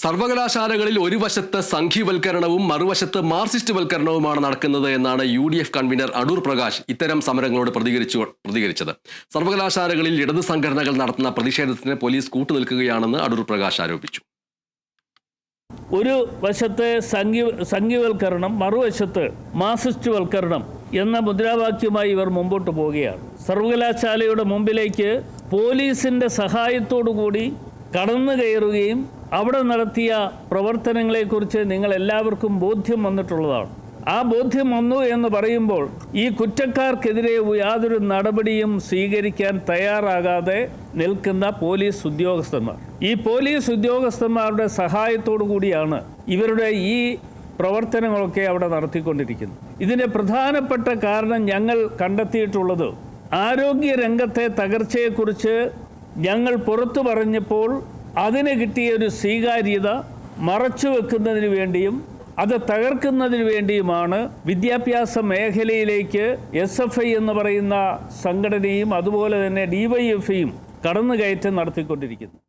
സർവകലാശാലകളിൽ ഒരു വശത്ത് സംഘീവൽക്കരണവും മറുവശത്ത് മാർക്സിസ്റ്റ് വൽക്കരണവുമാണ് നടക്കുന്നത് എന്നാണ് UDF കൺവീനർ അടൂർ പ്രകാശ് ഇത്തരം സമരങ്ങളോട് പ്രതികരിച്ചത്. സർവകലാശാലകളിൽ ഇടത് സംഘടനകൾ നടത്തുന്ന പ്രതിഷേധത്തിന് പോലീസ് കൂട്ടുനിൽക്കുകയാണെന്ന് അടൂർ പ്രകാശ് ആരോപിച്ചു. ഒരു വശത്ത് സംഘീവൽക്കരണം, മറുവശത്ത് മാർക്സിസ്റ്റ് വൽക്കരണം എന്ന മുദ്രാവാക്യമായി ഇവർ മുമ്പോട്ട് പോവുകയാണ്. സർവകലാശാലയുടെ മുമ്പിലേക്ക് പോലീസിൻ്റെ സഹായത്തോടുകൂടി കടന്നു കയറുകയും അവിടെ നടത്തിയ പ്രവർത്തനങ്ങളെക്കുറിച്ച് നിങ്ങളെല്ലാവർക്കും ബോധ്യം വന്നിട്ടുള്ളതാണ്. ആ ബോധ്യം വന്നു എന്ന് പറയുമ്പോൾ ഈ കുറ്റക്കാർക്കെതിരെ യാതൊരു നടപടിയും സ്വീകരിക്കാൻ തയ്യാറാകാതെ നിൽക്കുന്ന പോലീസ് ഉദ്യോഗസ്ഥന്മാർ, ഈ പോലീസ് ഉദ്യോഗസ്ഥന്മാരുടെ സഹായത്തോടു കൂടിയാണ് ഇവരുടെ ഈ പ്രവർത്തനങ്ങളൊക്കെ അവിടെ നടത്തിക്കൊണ്ടിരിക്കുന്നത്. ഇതിൻ്റെ പ്രധാനപ്പെട്ട കാരണം ഞങ്ങൾ കണ്ടെത്തിയിട്ടുള്ളത്, ആരോഗ്യ രംഗത്തെ തകർച്ചയെക്കുറിച്ച് ഞങ്ങൾ പുറത്തു പറഞ്ഞപ്പോൾ അതിന് കിട്ടിയ ഒരു സ്വീകാര്യത മറച്ചു വെക്കുന്നതിന് വേണ്ടിയും അത് തകർക്കുന്നതിന് വേണ്ടിയുമാണ് വിദ്യാഭ്യാസ മേഖലയിലേക്ക് SFI എന്ന് പറയുന്ന സംഘടനയും അതുപോലെ തന്നെ DYFIയും കടന്നുകയറ്റം നടത്തിക്കൊണ്ടിരിക്കുന്നത്.